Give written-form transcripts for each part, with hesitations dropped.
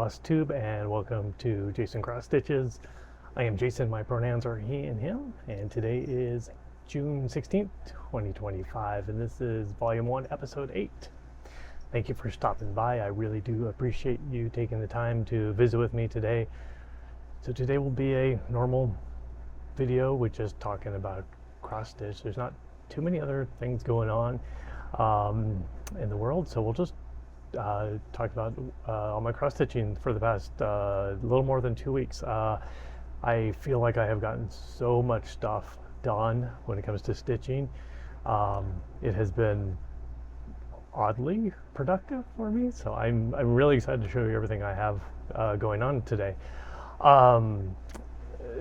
Flosstube, and welcome to Jason Cross Stitches. I am Jason, my pronouns are he and him, and today is June 16th, 2025, and this is Volume 1, Episode 8. Thank you for stopping by. I really do appreciate you taking the time to visit with me today. So today will be a normal video with just talking about cross stitch. There's not too many other things going on in the world, so we'll just talk about all my cross stitching for the past little more than 2 weeks. I feel like I have gotten so much stuff done when it comes to stitching. It has been oddly productive for me, so I'm really excited to show you everything I have going on today.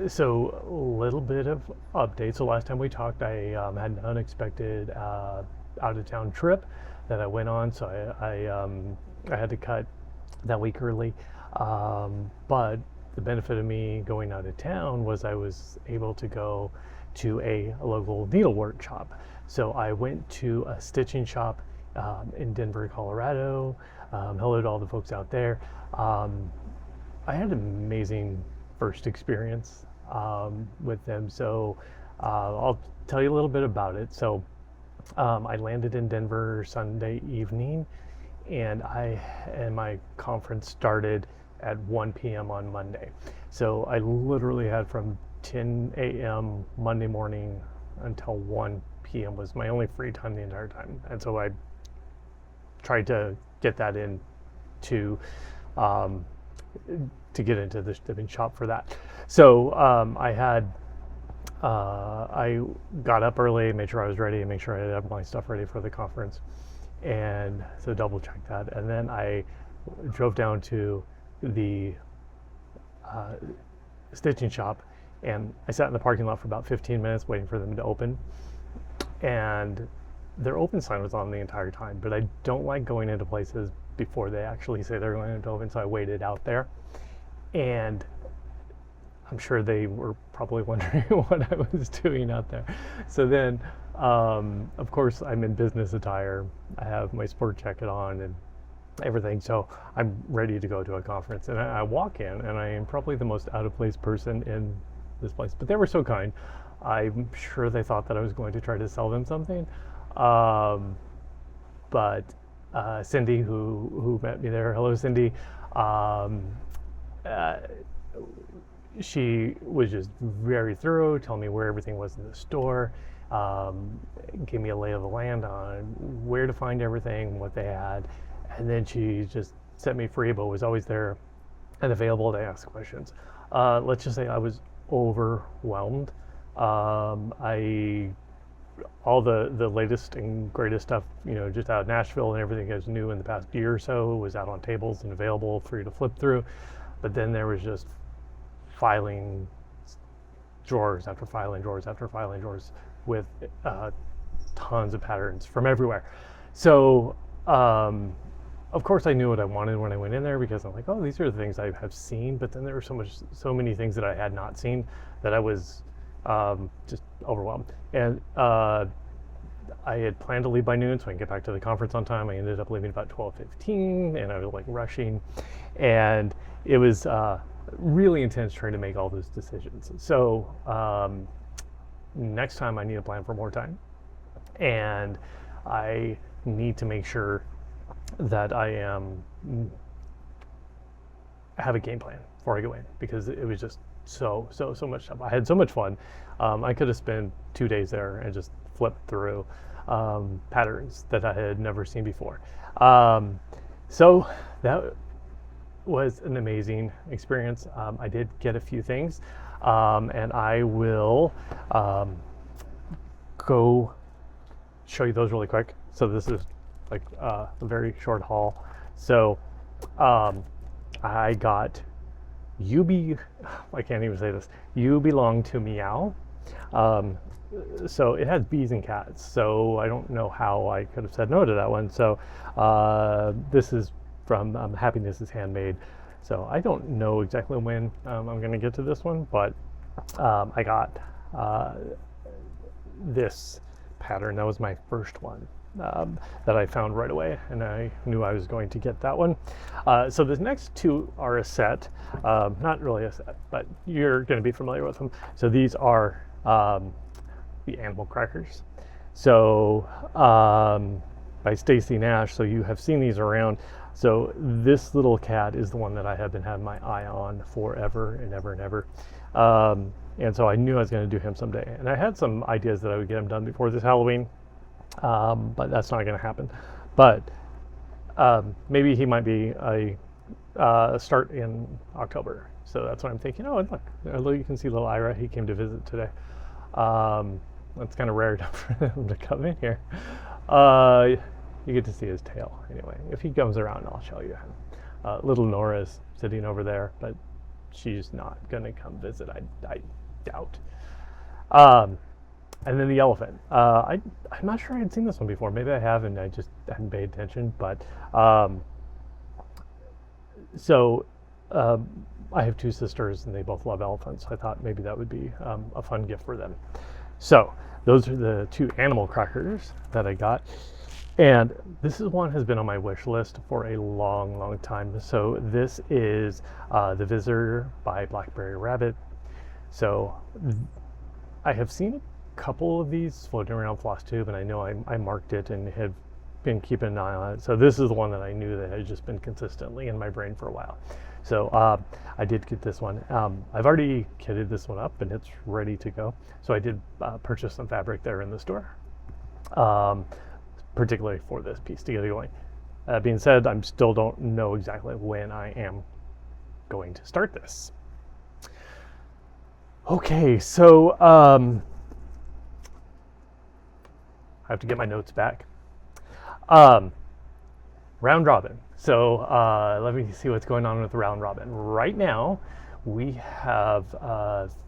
So a little bit of update. So last time we talked, I had an unexpected out-of-town trip that I went on, so I had to cut that week early. But the benefit of me going out of town was I was able to go to a local needlework shop. So I went to a stitching shop in Denver, Colorado. Hello to all the folks out there. I had an amazing first experience with them, so I'll tell you a little bit about it. So I landed in Denver Sunday evening, and my conference started at 1 p.m. on Monday. So I literally had from 10 a.m. Monday morning until 1 p.m. was my only free time the entire time. And so I tried to get that in to get into the shipping shop for that. So I got up early, made sure I was ready, and make sure I had my stuff ready for the conference, and so double check that. And then I drove down to the stitching shop, and I sat in the parking lot for about 15 minutes waiting for them to open. And their open sign was on the entire time, but I don't like going into places before they actually say they're going to open, so I waited out there. And I'm sure they were probably wondering what I was doing out there. So then, of course, I'm in business attire. I have my sport jacket on and everything, so I'm ready to go to a conference. And I walk in, and I am probably the most out-of-place person in this place. But they were so kind. I'm sure they thought that I was going to try to sell them something. But Cindy, who met me there, hello Cindy, she was just very thorough, telling me where everything was in the store, gave me a lay of the land on where to find everything, what they had, and then she just set me free, but was always there and available to ask questions. Let's just say I was overwhelmed. All the latest and greatest stuff, just out of Nashville and everything is new in the past year or so was out on tables and available for you to flip through. But then there was just filing drawers after filing drawers after filing drawers with tons of patterns from everywhere. So of course I knew what I wanted when I went in there, because I'm like, oh, these are the things I have seen. But then there were so many things that I had not seen that I was just overwhelmed. And I had planned to leave by noon so I can get back to the conference on time. I ended up leaving about 12:15, and I was like rushing, and it was really intense trying to make all those decisions. So next time I need to plan for more time, and I need to make sure that I have a game plan before I go in, because it was just so much stuff. I had so much fun. I could have spent 2 days there and just flipped through patterns that I had never seen before. So that was an amazing experience. I did get a few things, and I will go show you those really quick. So this is like a very short haul. So I got I can't even say this. You Belong to Meow. So it has bees and cats, so I don't know how I could have said no to that one. So this is from Happiness is Handmade. So I don't know exactly when I'm going to get to this one, but I got this pattern. That was my first one. that I found right away, and I knew I was going to get that one. So the next two are a set, not really a set, but you're going to be familiar with them. So these are the animal crackers. So by Stacy Nash, so you have seen these around. So this little cat is the one that I have been having my eye on forever and ever and ever. And so I knew I was going to do him someday. And I had some ideas that I would get him done before this Halloween, but that's not going to happen. But maybe he might be a start in October. So that's what I'm thinking. Oh, and look, you can see little Ira. He came to visit today. It's kind of rare for him to come in here. You get to see his tail anyway. If he comes around, I'll show you him. Little Nora's sitting over there, but she's not going to come visit, I doubt. And then the elephant. I'm not sure I had seen this one before. Maybe I have, and I just hadn't paid attention. But I have two sisters, and they both love elephants. I thought maybe that would be a fun gift for them. So those are the two animal crackers that I got. And this is one has been on my wish list for a long, long time. So this is The Visitor by Blackberry Rabbit. So I have seen a couple of these floating around Flosstube, and I know I marked it and have been keeping an eye on it. So this is the one that I knew that had just been consistently in my brain for a while. So I did get this one. I've already kitted this one up and it's ready to go. So I did purchase some fabric there in the store, particularly for this piece to get it going. That being said, I still don't know exactly when I am going to start this. Okay, so I have to get my notes back. Round robin. So let me see what's going on with the round robin. Right now, we have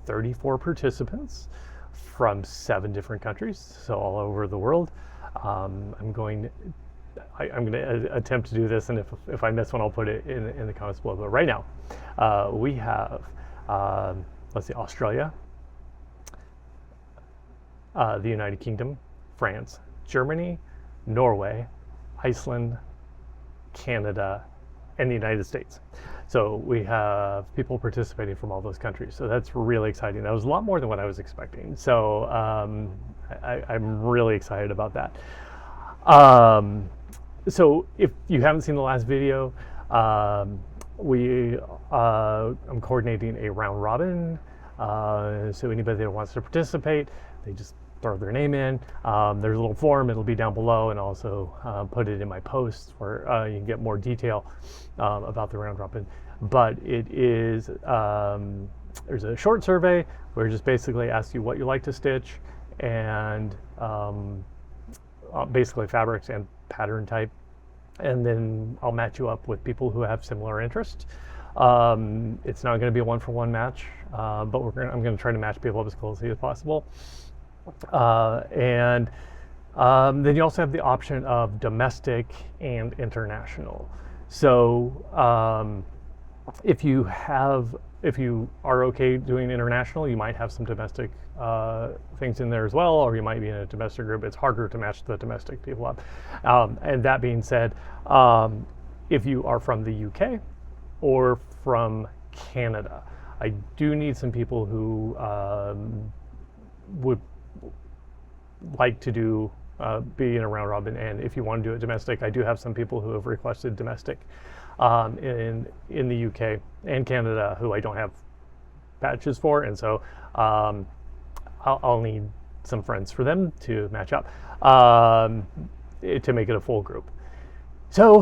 34 participants from 7 different countries, so all over the world. I'm going to attempt to do this, and if I miss one, I'll put it in the comments below. But right now, we have, let's see, Australia, the United Kingdom, France, Germany, Norway, Iceland, Canada, and the United States. So we have people participating from all those countries. So that's really exciting. That was a lot more than what I was expecting. So I'm really excited about that. So if you haven't seen the last video, I'm coordinating a round robin. So anybody that wants to participate, they just throw their name in. There's a little form, it'll be down below, and also put it in my posts where you can get more detail about the round robin. But it is, there's a short survey where it just basically asks you what you like to stitch and basically fabrics and pattern type. And then I'll match you up with people who have similar interests. It's not going to be a one-for-one match, but I'm going to try to match people up as closely as possible. And then you also have the option of domestic and international. So if you are okay doing international, you might have some domestic things in there as well, or you might be in a domestic group. It's harder to match the domestic people up. And that being said, if you are from the UK or from Canada, I do need some people who would like to do be in a round robin, and if you want to do it domestic, I do have some people who have requested domestic in the UK and Canada who I don't have patches for, and so I'll need some friends for them to match up to make it a full group. So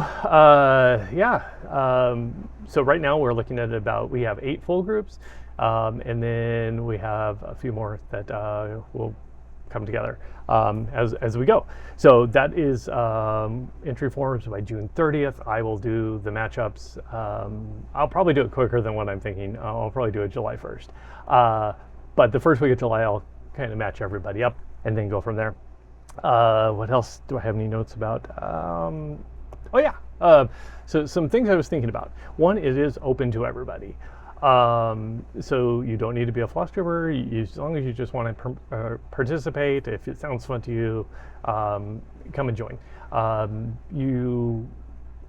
so right now we're looking at we have 8 full groups, and then we have a few more that will come together as we go. So that is entry forms by June 30th. I will do the matchups. I'll probably do it quicker than what I'm thinking. I'll probably do it July 1st. But the first week of July, I'll kind of match everybody up and then go from there. What else do I have any notes about? So some things I was thinking about. One, it is open to everybody. So you don't need to be a Flosstuber. As long as you just want to participate, if it sounds fun to you, come and join. You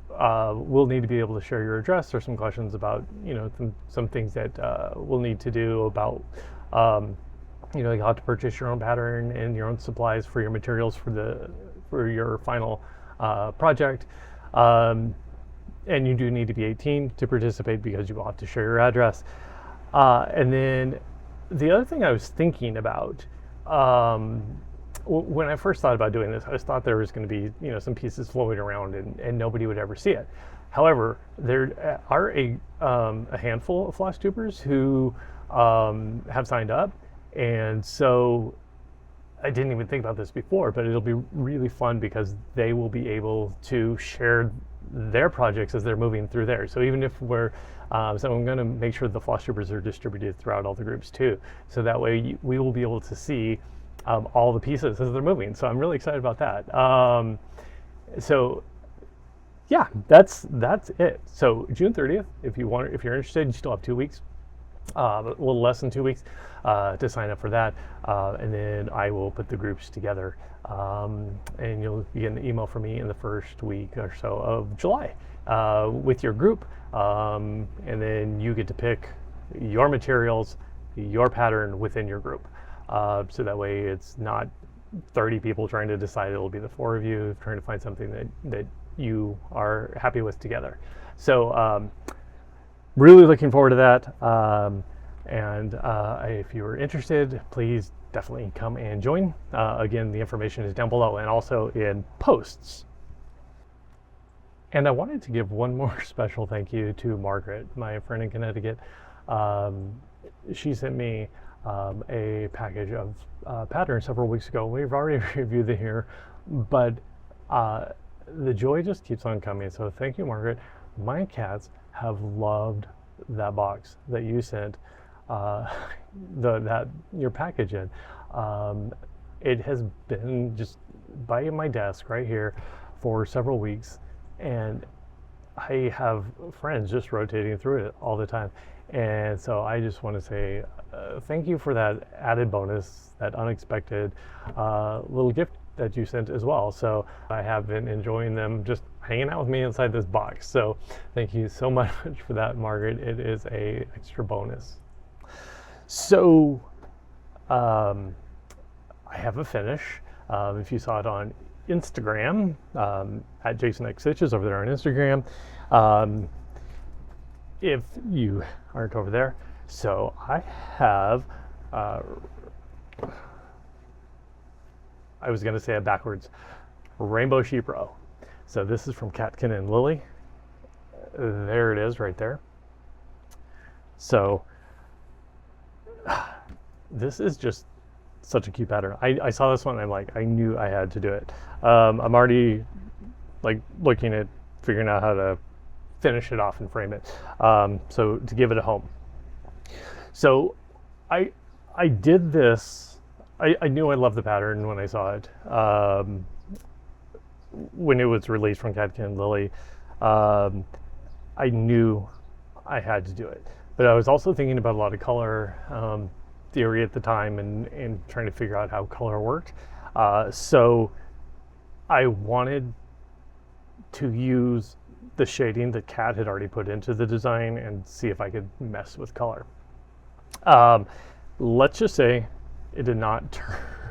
will need to be able to share your address. There's some questions about, some things that we'll need to do about, you have to purchase your own pattern and your own supplies for your materials for your final project. And you do need to be 18 to participate because you will have to share your address. And then the other thing I was thinking about, when I first thought about doing this, I just thought there was going to be, some pieces floating around and nobody would ever see it. However, there are a handful of Flosstubers who have signed up. And so I didn't even think about this before, but it'll be really fun because they will be able to share their projects as they're moving through there. So even if we're, so I'm going to make sure the Flosstubers are distributed throughout all the groups too. So that way we will be able to see all the pieces as they're moving. So I'm really excited about that. So yeah, that's it. So June 30th, if you're interested, you still have 2 weeks. A little less than 2 weeks to sign up for that, and then I will put the groups together, and you'll get an email from me in the first week or so of July with your group, and then you get to pick your materials, your pattern within your group, so that way it's not 30 people trying to decide. It'll be the 4 of you trying to find something that you are happy with together. So really looking forward to that, and if you're interested, please definitely come and join. Again, the information is down below and also in posts. And I wanted to give one more special thank you to Margaret, my friend in Connecticut. She sent me a package of patterns several weeks ago. We've already reviewed it here, but the joy just keeps on coming. So thank you, Margaret. My cats have loved that box that you sent your package in. It has been just by my desk right here for several weeks, and I have friends just rotating through it all the time. And so I just want to say thank you for that added bonus, that unexpected little gift that you sent as well. So I have been enjoying them just hanging out with me inside this box. So thank you so much for that, Margaret. It is a extra bonus. So I have a finish. If you saw it on Instagram, at JasonXStitches over there on Instagram, if you aren't over there. So I have, I was going to say it backwards, Rainbow Sheep Row. So this is from Catkin and Lillie. There it is right there. So this is just such a cute pattern. I saw this one and I'm like, I knew I had to do it. I'm already like looking at figuring out how to finish it off and frame it. So to give it a home. So I did this. I knew I loved the pattern when I saw it. When it was released from Catkin and Lillie, I knew I had to do it. But I was also thinking about a lot of color theory at the time and trying to figure out how color worked. So I wanted to use the shading that Cat had already put into the design and see if I could mess with color. Let's just say it did not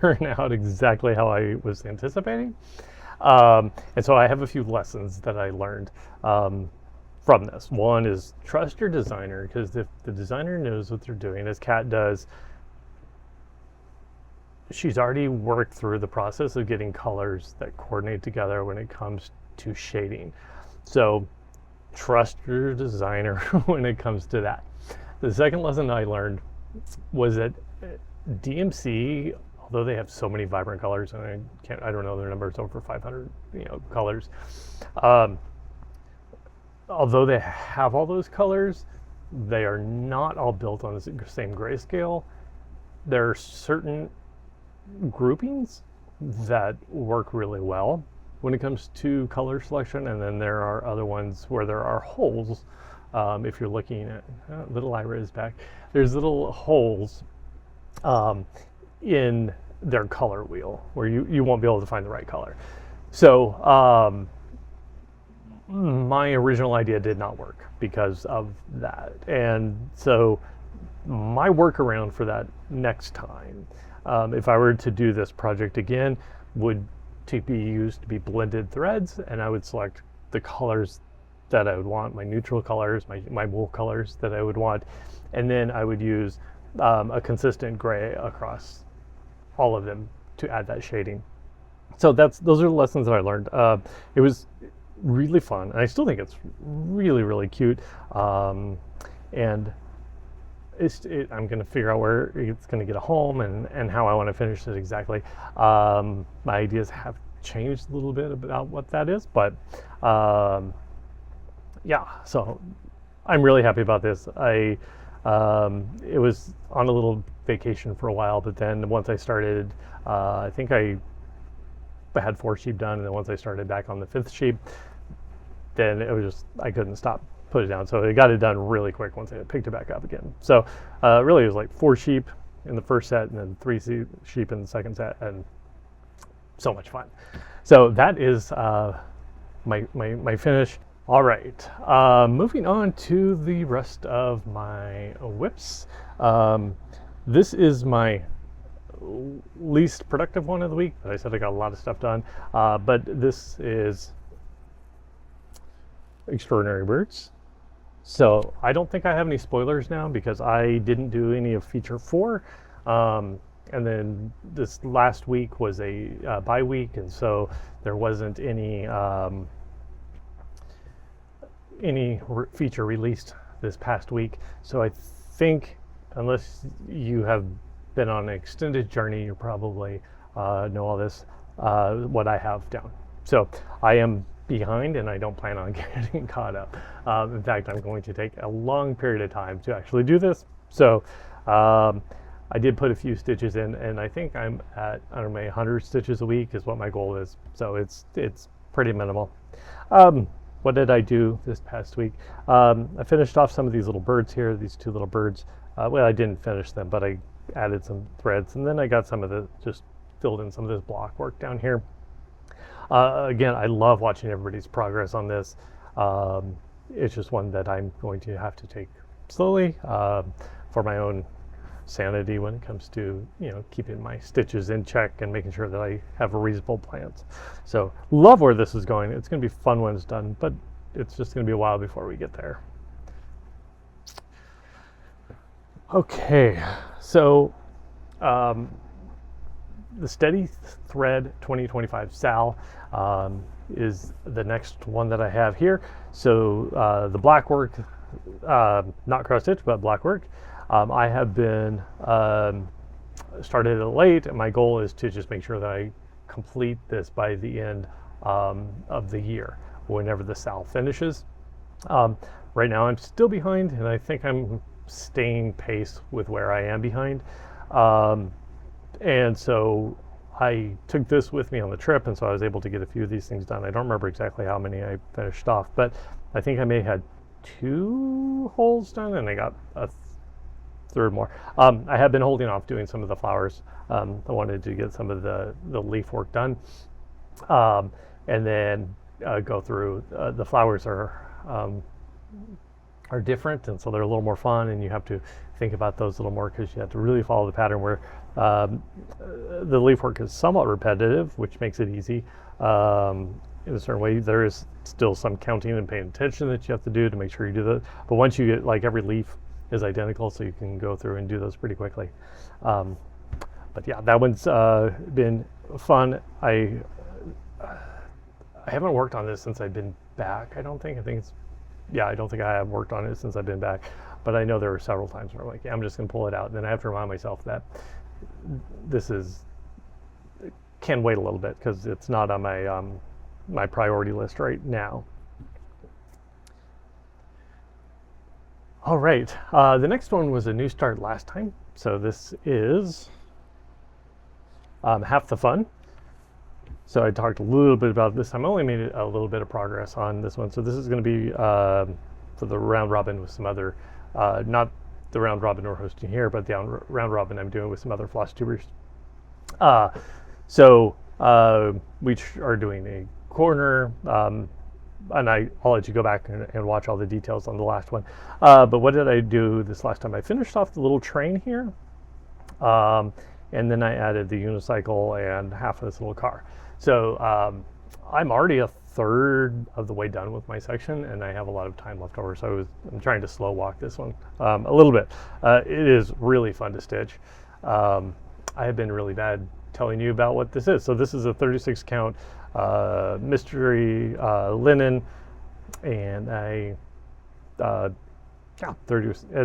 turn out exactly how I was anticipating. And so I have a few lessons that I learned from this. One is trust your designer, because if the designer knows what they're doing, as Cat does, she's already worked through the process of getting colors that coordinate together when it comes to shading. So trust your designer when it comes to that. The second lesson I learned was that DMC, although they have so many vibrant colors, and I don't know their numbers, over 500 colors. Although they have all those colors, they are not all built on the same grayscale. There are certain groupings that work really well when it comes to color selection, and then there are other ones where there are holes if you're looking at, little Ira is back, there's little holes in their color wheel where you won't be able to find the right color. So my original idea did not work because of that. And so my workaround for that next time, if I were to do this project again, would to be blended threads, and I would select the colors that I would want, my neutral colors, my wool colors that I would want, and then I would use a consistent gray across all of them to add that shading. So those are the lessons that I learned. It was really fun, and I still think it's really, really cute. And I'm going to figure out where it's going to get a home and how I want to finish it exactly. My ideas have changed a little bit about what that is, but yeah, so I'm really happy about this. It was on a little vacation for a while, but then once I started, I think I had 4 sheep done, and then once I started back on the 5th sheep, then it was just, I couldn't stop, put it down. So I got it done really quick once I picked it back up again. So really it was like 4 sheep in the first set and then 3 sheep in the second set, and so much fun. So that is my finish. All right, moving on to the rest of my WIPS. This is my least productive one of the week, but I said I got a lot of stuff done. But this is Extraordinary Birds. So I don't think I have any spoilers now because I didn't do any of feature 4. And then this last week was a bye week, and so there wasn't any feature released this past week. So I think, unless you have been on an extended journey, you probably know all this, what I have down. So I am behind, and I don't plan on getting caught up. In fact, I'm going to take a long period of time to actually do this. So I did put a few stitches in, and I think I'm at, I don't know, 100 stitches a week is what my goal is. So it's pretty minimal. What did I do this past week? I finished off some of these little birds here, these 2 little birds. Well, I didn't finish them, but I added some threads, and then I got some of just filled in some of this block work down here. Again, I love watching everybody's progress on this. It's just one that I'm going to have to take slowly for my own sanity when it comes to, keeping my stitches in check and making sure that I have a reasonable plans. So love where this is going. It's going to be fun when it's done, but it's just going to be a while before we get there. Okay, so the Steady Thread 2025 Sal is the next one that I have here. So the black work, not cross stitch, but black work. I have been started it late, and my goal is to just make sure that I complete this by the end of the year, whenever the Sal finishes. Right now I'm still behind, and I think I'm staying pace with where I am behind. And so I took this with me on the trip, and so I was able to get a few of these things done. I don't remember exactly how many I finished off, but I think I may have had 2 holes done, and I got a 3rd more. I have been holding off doing some of the flowers. I wanted to get some of the leaf work done, and then go through. The flowers are different, and so they're a little more fun, and you have to think about those a little more because you have to really follow the pattern, where the leaf work is somewhat repetitive, which makes it easy. In a certain way, there is still some counting and paying attention that you have to do to make sure you do that. But once you get, like, every leaf is identical, so you can go through and do those pretty quickly. But yeah, that one's been fun. I haven't worked on this since I've been back. I don't think it's, yeah, I don't think I have worked on it since I've been back. But I know there were several times where I'm like, yeah, I'm just gonna pull it out. And then I have to remind myself that this can wait a little bit because it's not on my my priority list right now. All right, the next one was a new start last time. So this is Half the Fun. So I talked a little bit about this. I only made a little bit of progress on this one. So this is going to be for the round robin with some other, not the round robin we're hosting here, but the round robin I'm doing with some other floss tubers. So we are doing a corner, and I'll let you go back and watch all the details on the last one. But what did I do this last time? I finished off the little train here, and then I added the unicycle and half of this little car. So I'm already a third of the way done with my section, and I have a lot of time left over, so I'm trying to slow walk this one a little bit. It is really fun to stitch. I have been really bad telling you about what this is. So this is a 36 count mystery linen, and and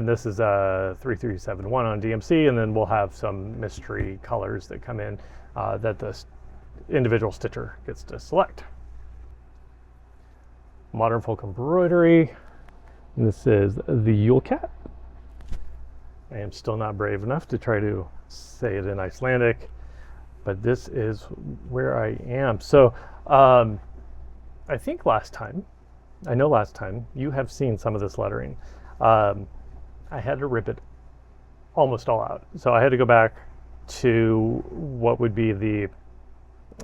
this is a 3371 on DMC, and then we'll have some mystery colors that come in that the individual stitcher gets to select. Modern folk embroidery. And this is the Yule Cat. I am still not brave enough to try to say it in Icelandic, but this is where I am. So I think last time you have seen some of this lettering. I had to rip it almost all out. So I had to go back to what would be the,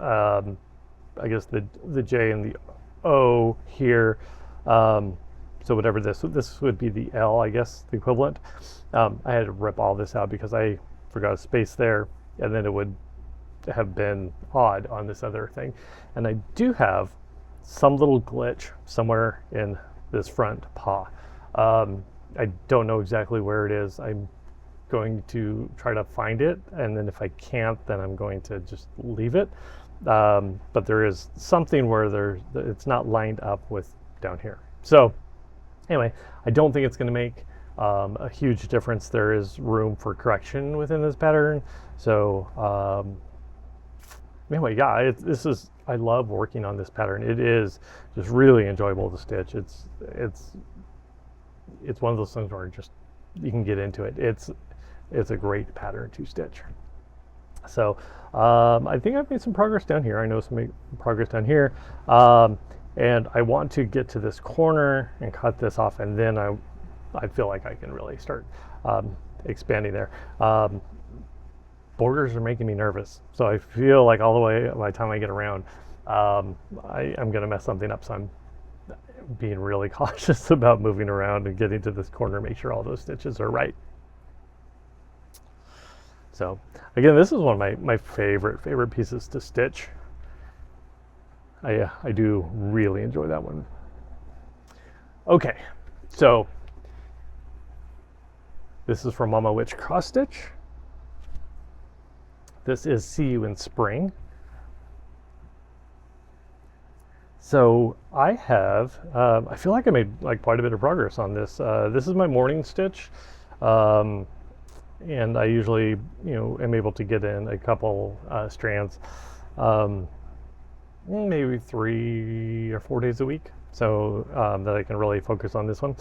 I guess the J and the O here. So whatever this would be the L, I guess, the equivalent. I had to rip all this out because I forgot a space there, and then it would have been odd on this other thing. And I do have some little glitch somewhere in this front paw. I don't know exactly where it is. I'm going to try to find it, and then if I can't, then I'm going to just leave it. But there is something where it's not lined up with down here. So anyway, I don't think it's going to make a huge difference. There is room for correction within this pattern. So anyway, yeah, I love working on this pattern. It is just really enjoyable to stitch. It's one of those things where you can get into it. It's a great pattern to stitch. So I think I've made some progress down here. I know some progress down here. And I want to get to this corner and cut this off, and then I feel like I can really start expanding there. Borders are making me nervous. So I feel like all the way by the time I get around, I'm going to mess something up. So I'm being really cautious about moving around and getting to this corner, make sure all those stitches are right. So again, this is one of my favorite pieces to stitch. I do really enjoy that one. Okay, so this is from Mama Witch Cross Stitch. This is See You in Spring. So I have, I feel like I made quite a bit of progress on this. This is my morning stitch. And I usually, am able to get in a couple strands, maybe 3 or 4 days a week, so that I can really focus on this one.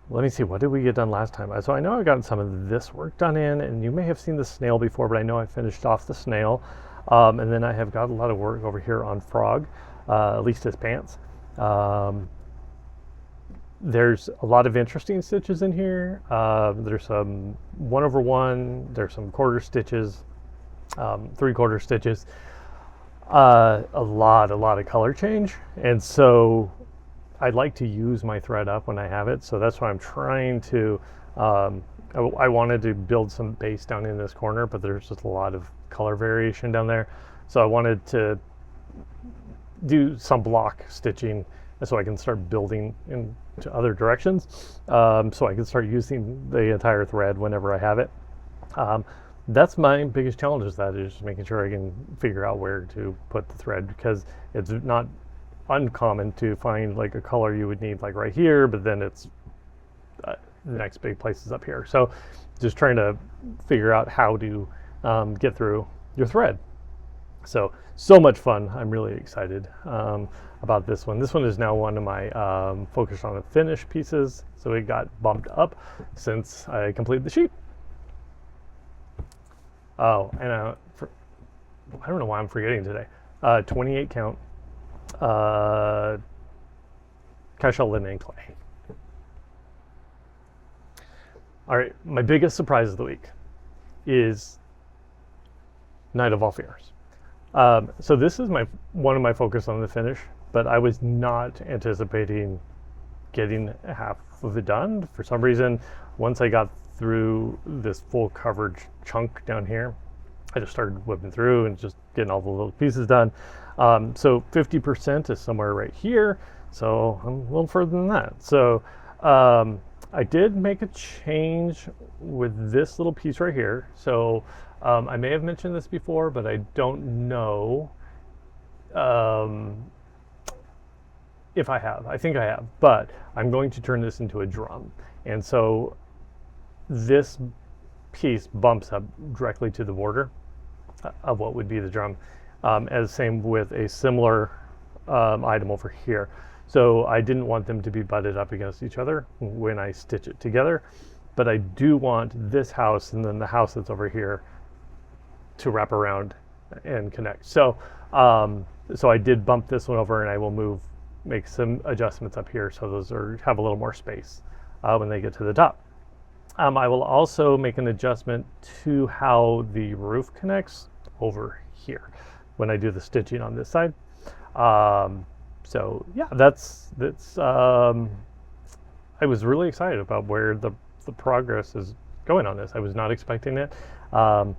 Let me see, what did we get done last time? So I know I got some of this work done in, and you may have seen the snail before, but I know I finished off the snail. And then I have got a lot of work over here on Frog, at least his pants. There's a lot of interesting stitches in here. There's some 1/1, there's some quarter stitches, 3/4 stitches, a lot of color change. And so I'd like to use my thread up when I have it. So that's why I'm trying to, I wanted to build some base down in this corner, but there's just a lot of color variation down there. So I wanted to do some block stitching so I can start building into other directions, so I can start using the entire thread whenever I have it. That's my biggest challenge, is making sure I can figure out where to put the thread, because it's not uncommon to find a color you would need right here, but then it's the next big place is up here. So just trying to figure out how to get through your thread. So much fun. I'm really excited about this one. This one is now one of my focus on the finish pieces, so it got bumped up since I completed the sheet. Oh, and I don't know why I'm forgetting today. 28 count cashel linen and clay. All right, my biggest surprise of the week is Night of All Fears. So this is one of my focus on the finish, but I was not anticipating getting half of it done. For some reason, once I got through this full coverage chunk down here, I just started whipping through and just getting all the little pieces done. So 50% is somewhere right here. So I'm a little further than that. So I did make a change with this little piece right here. So I may have mentioned this before, but I don't know if I have. I think I have, but I'm going to turn this into a drum. And so this piece bumps up directly to the border of what would be the drum, as same with a similar item over here. So I didn't want them to be butted up against each other when I stitch it together, but I do want this house and then the house that's over here to wrap around and connect. So so I did bump this one over, and I will make some adjustments up here so those have a little more space when they get to the top. I will also make an adjustment to how the roof connects over here when I do the stitching on this side. So yeah, that's I was really excited about where the progress is going on this. I was not expecting it, and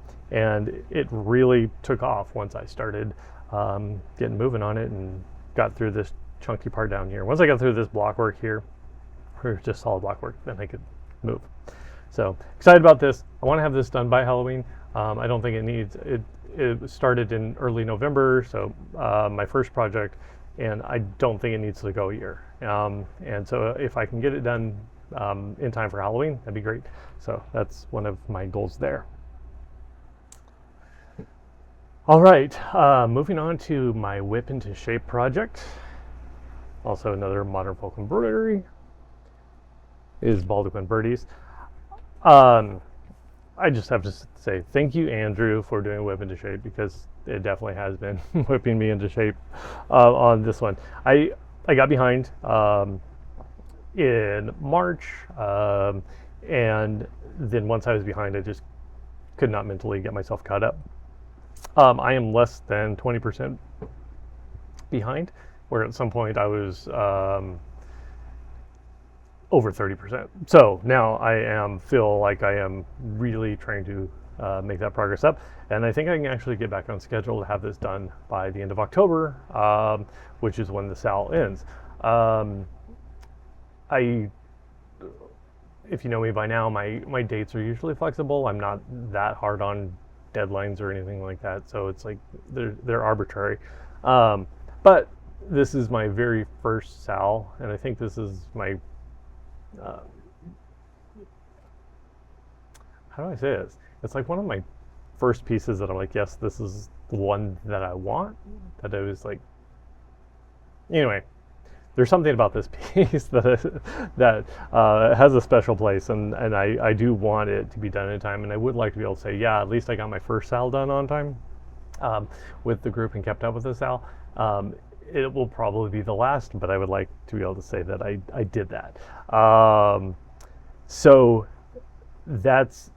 it really took off once I started getting moving on it and got through this chunky part down here. Once I got through this block work here, or just solid block work, then I could move. So excited about this. I want to have this done by Halloween. I don't think it needs it. It started in early November, so my first project, and I don't think it needs to go a year. And so if I can get it done in time for Halloween, that'd be great. So that's one of my goals there. All right, moving on to my whip into shape project. Also another modern folk embroidery is Baldaquin Birdies. I just have to say thank you, Andrew, for doing whip into shape, because it definitely has been whipping me into shape on this one. I got behind in March, and then once I was behind, I just could not mentally get myself caught up. I am less than 20% behind, where at some point I was over 30%. So now I feel like I am really trying to make that progress up, and I think I can actually get back on schedule to have this done by the end of October, which is when the SAL ends. If you know me by now, my dates are usually flexible. I'm not that hard on deadlines or anything like that, so it's like they're arbitrary. But this is my very first SAL, and I think this is my how do I say this? It's like one of my first pieces that I'm like, yes, this is the one that I want. That I was like, anyway, there's something about this piece that has a special place, and I do want it to be done in time, and I would like to be able to say, yeah, at least I got my first SAL done on time with the group and kept up with the SAL. It will probably be the last, but I would like to be able to say that I did that. So that's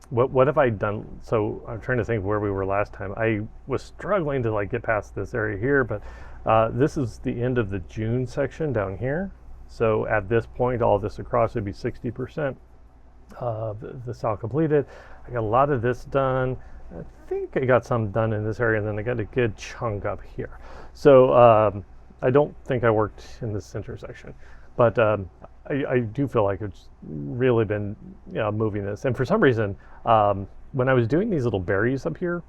what have I done? So I'm trying to think where we were last time. I was struggling to like get past this area here, but this is the end of the June section down here. So at this point, all this across would be 60% the SAL completed. I got a lot of this done. I think I got some done in this area, and then I got a good chunk up here. So I don't think I worked in the center section, but I do feel like it's really been moving this. And for some reason, when I was doing these little berries up here,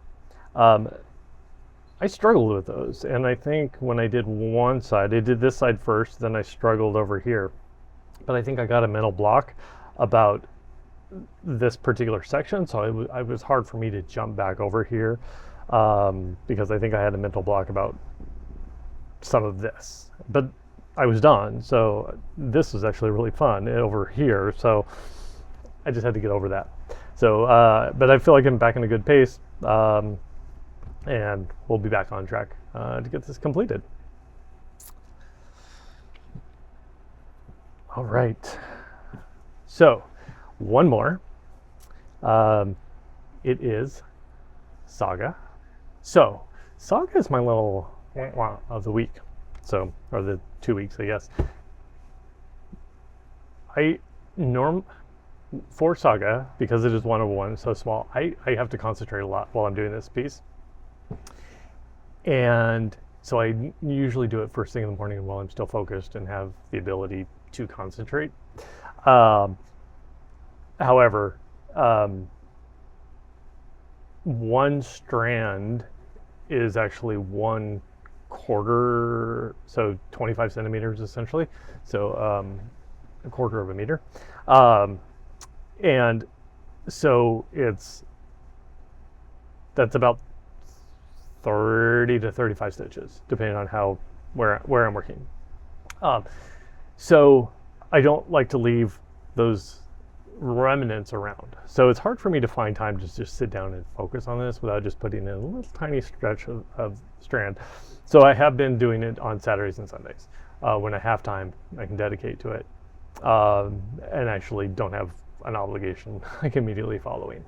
I struggled with those. And I think when I did one side, I did this side first, then I struggled over here. But I think I got a mental block about this particular section, so it was hard for me to jump back over here because I think I had a mental block about some of this. But I was done, so this was actually really fun over here, so I just had to get over that. So but I feel like I'm back in a good pace, and we'll be back on track to get this completed. All right. So, one more. It is SAGA. So, SAGA is my little of the week. So, or the 2 weeks, I guess. For SAGA, because it is 101, so small, I have to concentrate a lot while I'm doing this piece. And so I usually do it first thing in the morning while I'm still focused and have the ability to concentrate. However, one strand is actually 1/4, so 25 centimeters essentially, so a quarter of a meter. And so that's about 30 to 35 stitches, depending on where I'm working. So I don't like to leave those remnants around. So it's hard for me to find time to just sit down and focus on this without just putting in a little tiny stretch of strand. So I have been doing it on Saturdays and Sundays. When I have time, I can dedicate to it, and actually don't have an obligation like immediately following.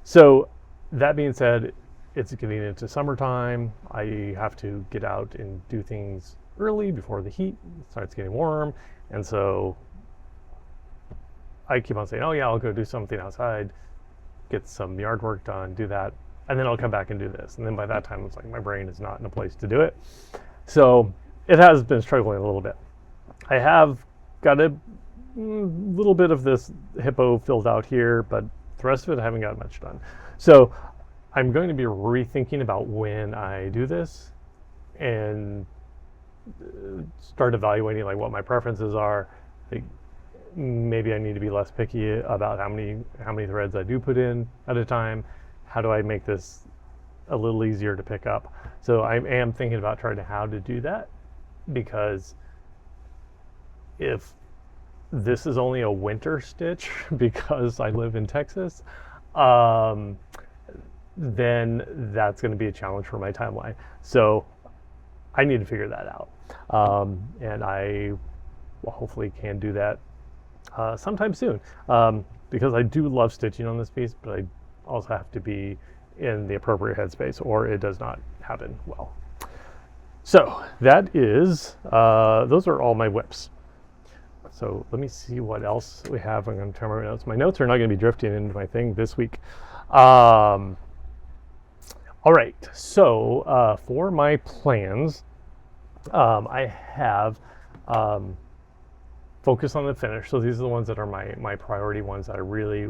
So that being said, it's getting into summertime. I have to get out and do things early before the heat starts getting warm. And so I keep on saying, oh yeah, I'll go do something outside, get some yard work done, do that, and then I'll come back and do this. And then by that time, it's like my brain is not in a place to do it. So it has been struggling a little bit. I have got a little bit of this hippo filled out here, but the rest of it I haven't got much done. So I'm going to be rethinking about when I do this and start evaluating like what my preferences are. Like, maybe I need to be less picky about how many threads I do put in at a time. How do I make this a little easier to pick up? So I am thinking about trying to how to do that, because if this is only a winter stitch because I live in Texas, then that's going to be a challenge for my timeline. So I need to figure that out. And I hopefully can do that sometime soon, because I do love stitching on this piece, but I also have to be in the appropriate headspace or it does not happen well. So that is, those are all my WIPs. So let me see what else we have. I'm going to turn my notes. My notes are not going to be drifting into my thing this week. All right, so for my plans, I have focused on the finish. So these are the ones that are my priority ones that I really,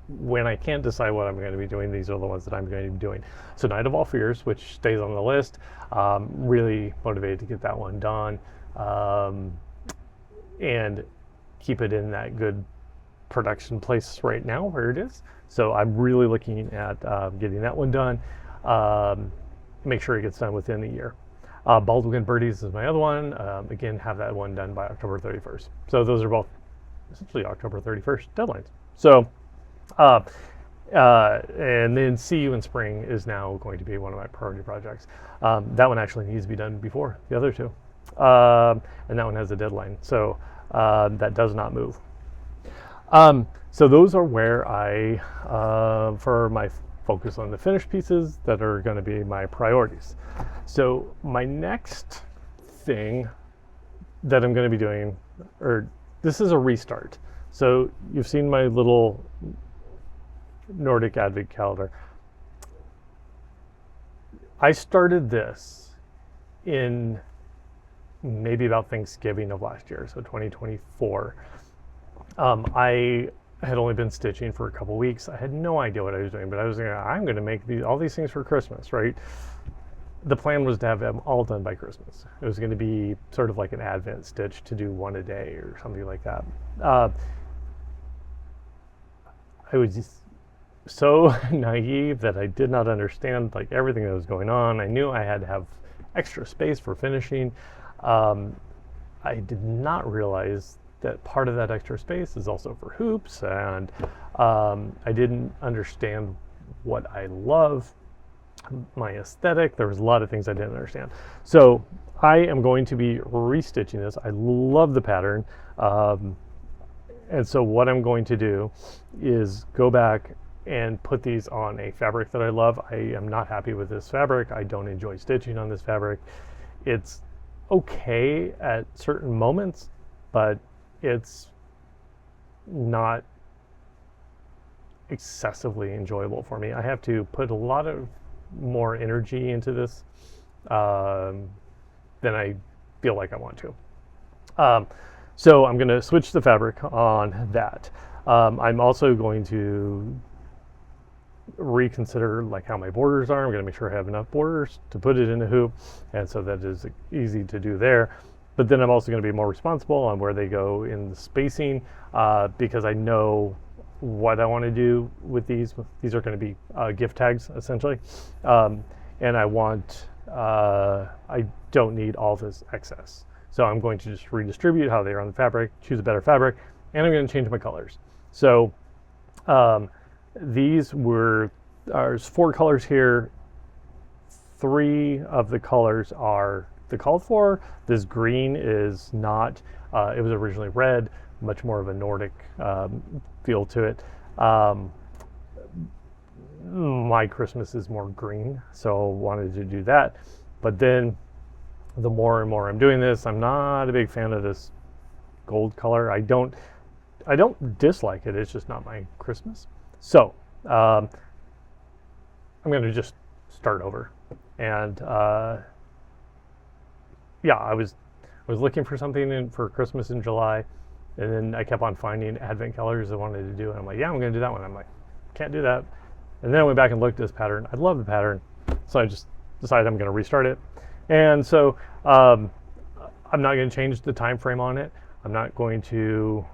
when I can't decide what I'm going to be doing, these are the ones that I'm going to be doing. So Night of All Fears, which stays on the list, really motivated to get that one done. And keep it in that good production place right now where it is. So I'm really looking at getting that one done. Make sure it gets done within the year. Baldaquin Birdies is my other one. Again, have that one done by October 31st. So those are both essentially October 31st deadlines. So, and then See You in Spring is now going to be one of my priority projects. That one actually needs to be done before the other two. And that one has a deadline, so that does not move. So those are where I, for my focus on the finished pieces, that are going to be my priorities. So my next thing that I'm going to be doing, or this is a restart. So you've seen my little Nordic Advent calendar. I started this in maybe about Thanksgiving of last year, so 2024. I had only been stitching for a couple weeks. I had no idea what I was doing, but I was like, I'm going to make all these things for Christmas, right? The plan was to have them all done by Christmas. It was going to be sort of like an Advent stitch to do one a day or something like that. I was just so naive that I did not understand like everything that was going on. I knew I had to have extra space for finishing. I did not realize that part of that extra space is also for hoops, and I didn't understand what I love my aesthetic. There was a lot of things I didn't understand. So I am going to be restitching this. I love the pattern. And so what I'm going to do is go back and put these on a fabric that I love. I am not happy with this fabric. I don't enjoy stitching on this fabric. It's okay at certain moments, but it's not excessively enjoyable for me. I have to put a lot of more energy into this than I feel like I want to. So I'm going to switch the fabric on that. I'm also going to reconsider like how my borders are. I'm going to make sure I have enough borders to put it in a hoop, and so that is easy to do there. But then I'm also going to be more responsible on where they go in the spacing, because I know what I want to do with these. These are going to be gift tags essentially, and I don't need all this excess. So I'm going to just redistribute how they are on the fabric, choose a better fabric, and I'm going to change my colors. So there's 4 colors here. 3 of the colors are the called for. This green is not. It was originally red, much more of a Nordic feel to it. My Christmas is more green, so wanted to do that. But then the more and more I'm doing this, I'm not a big fan of this gold color. I don't dislike it. It's just not my Christmas. So I'm going to just start over. And yeah, I was looking for something for Christmas in July, and then I kept on finding Advent colors I wanted to do, and I'm like, yeah, I'm going to do that one. I'm like, can't do that. And then I went back and looked at this pattern. I love the pattern, so I just decided I'm going to restart it. And so I'm not going to change the time frame on it. I'm not going to.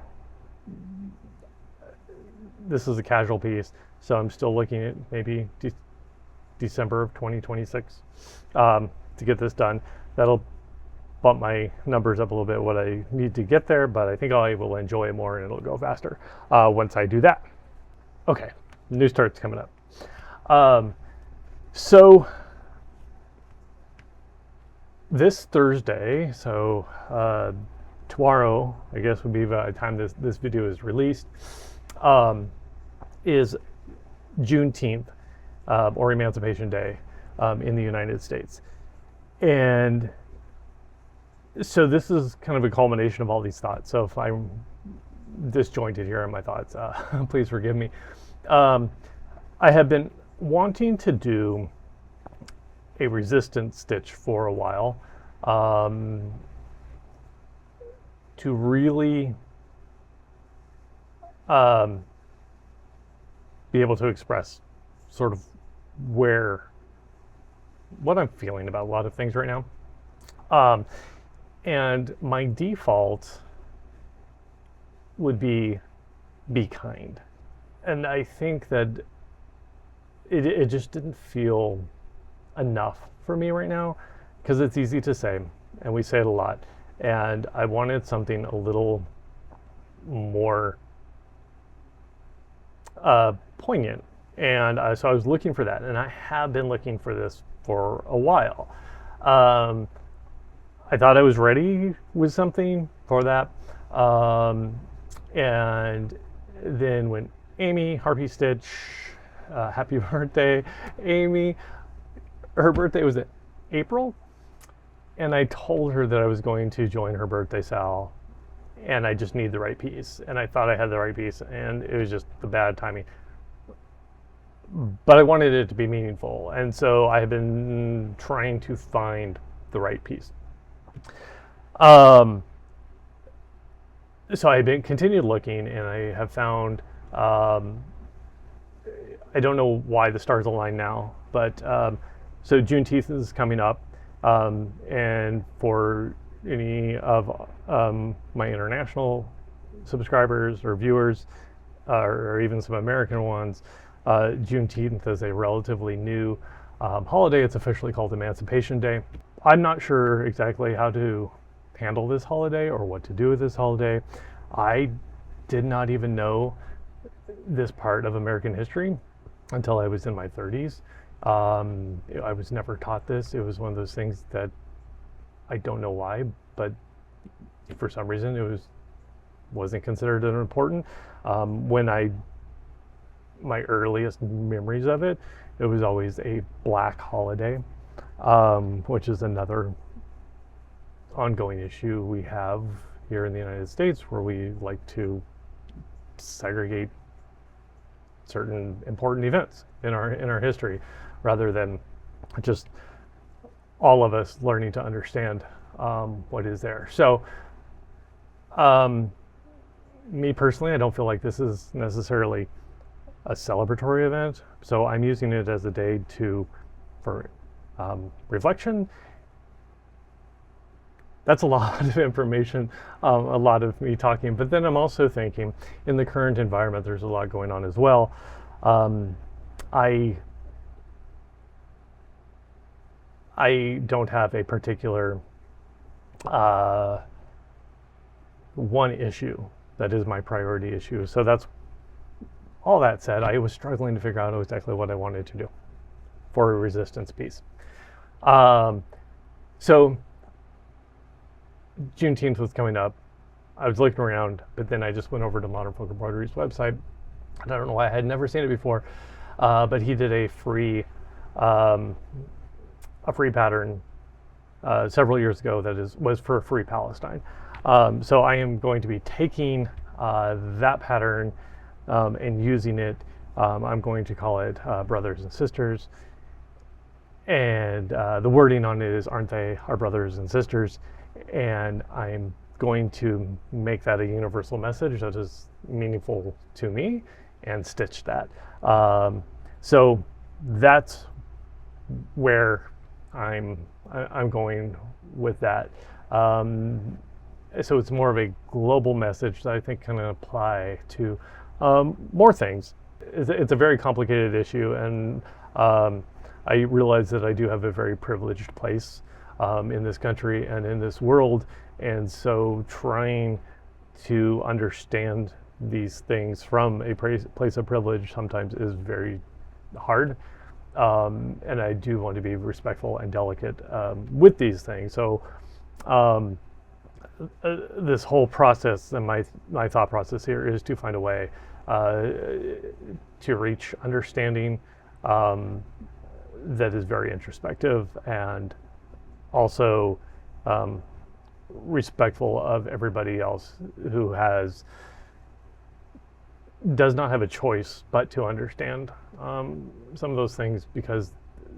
This is a casual piece, so I'm still looking at maybe December of 2026 to get this done. That'll bump my numbers up a little bit, what I need to get there, but I think I will enjoy it more and it'll go faster once I do that. Okay, new start's coming up. So this Thursday, so tomorrow, I guess would be by the time this video is released, is Juneteenth, or Emancipation Day in the United States. And so this is kind of a culmination of all these thoughts. So if I'm disjointed here in my thoughts, please forgive me. I have been wanting to do a resistance stitch for a while, to really be able to express sort of what I'm feeling about a lot of things right now. And my default would be kind. And I think that it just didn't feel enough for me right now, because it's easy to say, and we say it a lot. And I wanted something a little more poignant. And so I was looking for that, and I have been looking for this for a while. I thought I was ready with something for that. And then when Amy, Harpy Stitch, happy birthday, Amy, her birthday was in April, and I told her that I was going to join her birthday sal, and I just need the right piece. And I thought I had the right piece, and it was just the bad timing. But I wanted it to be meaningful, and so I have been trying to find the right piece. So I've been continued looking, and I have found, I don't know why the stars align now, but so Juneteenth is coming up, and for any of my international subscribers or viewers, or even some American ones, Juneteenth is a relatively new holiday. It's officially called Emancipation Day. I'm not sure exactly how to handle this holiday or what to do with this holiday. I did not even know this part of American history until I was in my 30s. I was never taught this. It was one of those things that I don't know why, but for some reason it wasn't considered an important. My earliest memories of it, it was always a black holiday, which is another ongoing issue we have here in the United States, where we like to segregate certain important events in our history, rather than just all of us learning to understand what is there. So, me personally, I don't feel like this is necessarily a celebratory event, so I'm using it as a day for reflection. That's a lot of information, a lot of me talking, but then I'm also thinking, in the current environment, there's a lot going on as well. I don't have a particular one issue that is my priority issue. So that's all. That said, I was struggling to figure out exactly what I wanted to do for a resistance piece. So Juneteenth was coming up. I was looking around, but then I just went over to Modern Folk Embroidery's website. I don't know why, I had never seen it before, but he did a free pattern several years ago that was for Free Palestine. So I am going to be taking that pattern and using it. I'm going to call it Brothers and Sisters, and the wording on it is, aren't they our brothers and sisters? And I'm going to make that a universal message that is meaningful to me and stitch that. So that's where I'm going with that. So it's more of a global message that I think can apply to more things. It's a very complicated issue, and I realize that I do have a very privileged place in this country and in this world, and so trying to understand these things from a place of privilege sometimes is very hard, and I do want to be respectful and delicate with these things. So this whole process, and my thought process here, is to find a way to reach understanding that is very introspective and also respectful of everybody else who does not have a choice but to understand some of those things, because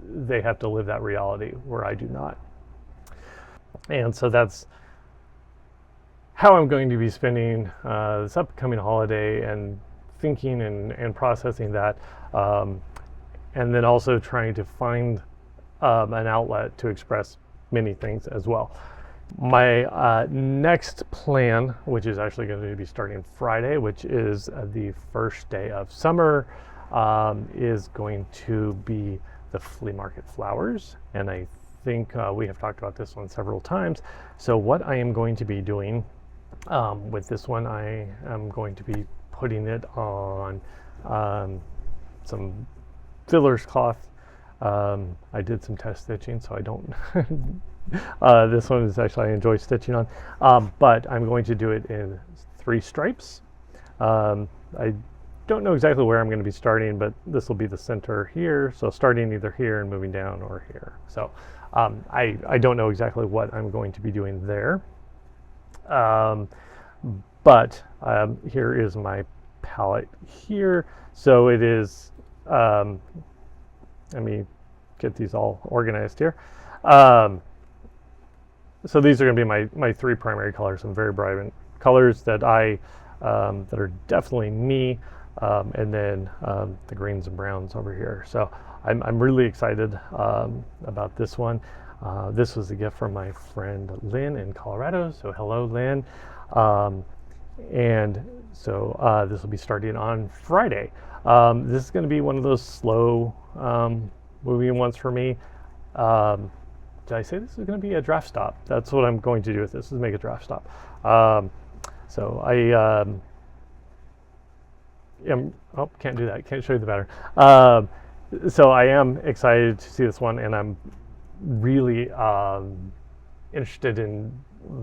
they have to live that reality where I do not. And so that's how I'm going to be spending this upcoming holiday, and thinking and processing that, and then also trying to find an outlet to express many things as well. My next plan, which is actually going to be starting Friday, which is the first day of summer, is going to be the flea market flowers. And I think we have talked about this one several times. So what I am going to be doing with this one, I am going to be putting it on some filler's cloth. I did some test stitching, so I don't this one is actually I enjoy stitching on, but I'm going to do it in 3 stripes. I don't know exactly where I'm going to be starting, but this will be the center here, so starting either here and moving down, or here. So I don't know exactly what I'm going to be doing there, but here is my palette here. So it is, let me get these all organized here. So these are going to be my 3 primary colors, some very bright colors that that are definitely me, and then the greens and browns over here. So I'm really excited about this one. This was a gift from my friend Lynn in Colorado. So hello, Lynn. And so this will be starting on Friday. This is going to be one of those slow moving ones for me. Did I say this is going to be a draft stop? That's what I'm going to do with this, is make a draft stop. So I can't do that. Can't show you the pattern. so I am excited to see this one, and I'm really interested in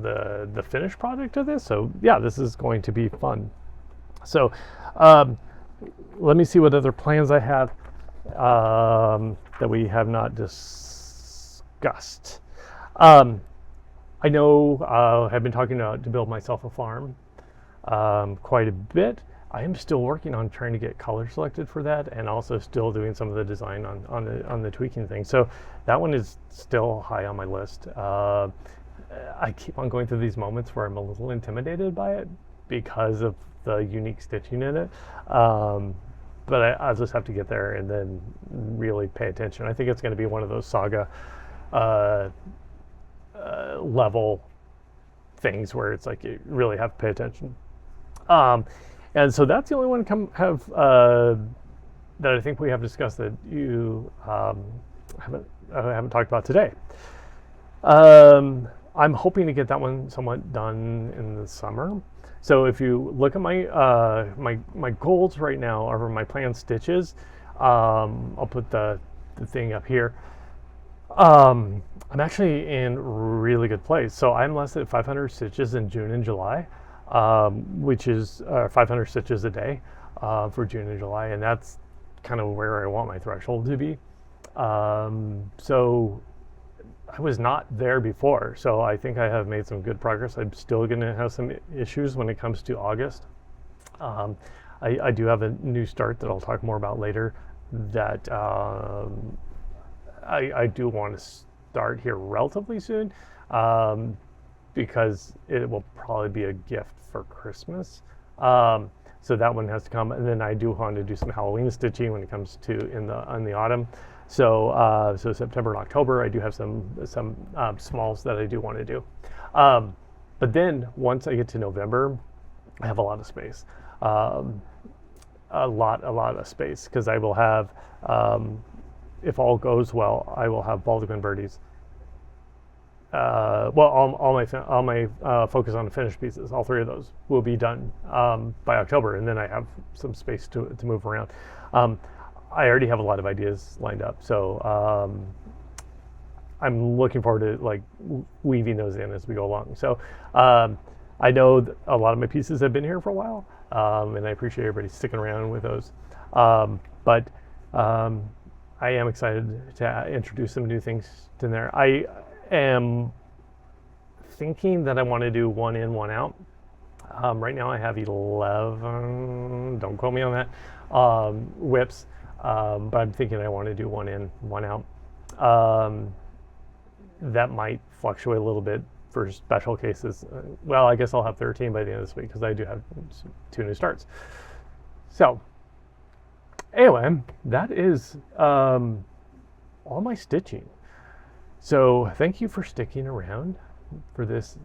the finished product of this. So yeah, this is going to be fun. So let me see what other plans I have that we have not discussed. I know I've been talking to build myself a farm quite a bit. I am still working on trying to get color selected for that, and also still doing some of the design on the tweaking thing. So that one is still high on my list. I keep on going through these moments where I'm a little intimidated by it because of the unique stitching in it. But I'll just have to get there and then really pay attention. I think it's going to be one of those SAGA level things where it's like you really have to pay attention. And so that's the only one that I think we have discussed that you haven't talked about today. I'm hoping to get that one somewhat done in the summer. So if you look at my my goals right now, or my planned stitches, I'll put the thing up here. I'm actually in really good place. So I'm less than 500 stitches in June and July, which is 500 stitches a day for June and July, and that's kind of where I want my threshold to be. So I was not there before, so I think I have made some good progress. I'm still going to have some issues when it comes to August. I do have a new start that I'll talk more about later that I do want to start here relatively soon, because it will probably be a gift for Christmas. So that one has to come, and then I do want to do some Halloween stitching when it comes to in the autumn. So so September and October, I do have some smalls that I do want to do. But then once I get to November, I have a lot of space. A lot of space, because I will have, if all goes well, I will have Baldaquin Birdies. Well, all my focus on the finished pieces, all three of those will be done by October, and then I have some space to move around. I already have a lot of ideas lined up, so I'm looking forward to like weaving those in as we go along. So I know that a lot of my pieces have been here for a while, and I appreciate everybody sticking around with those. But I am excited to introduce some new things in there. I am thinking that I want to do one in, one out. Right now I have 11, don't quote me on that, WIPS, but I'm thinking I want to do one in, one out. That might fluctuate a little bit for special cases. Well, I guess I'll have 13 by the end of this week, because I do have 2 new starts. So anyway, that is all my stitching. So thank you for sticking around for this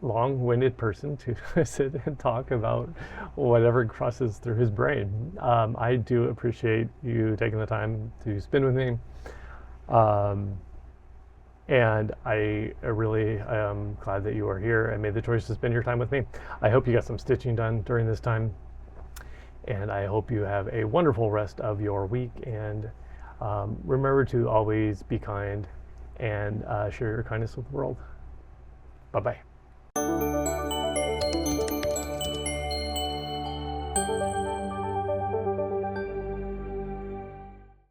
long-winded person to sit and talk about whatever crosses through his brain. I do appreciate you taking the time to spend with me. And I really am glad that you are here and made the choice to spend your time with me. I hope you got some stitching done during this time. And I hope you have a wonderful rest of your week. And remember to always be kind and share your kindness with the world. Bye-bye.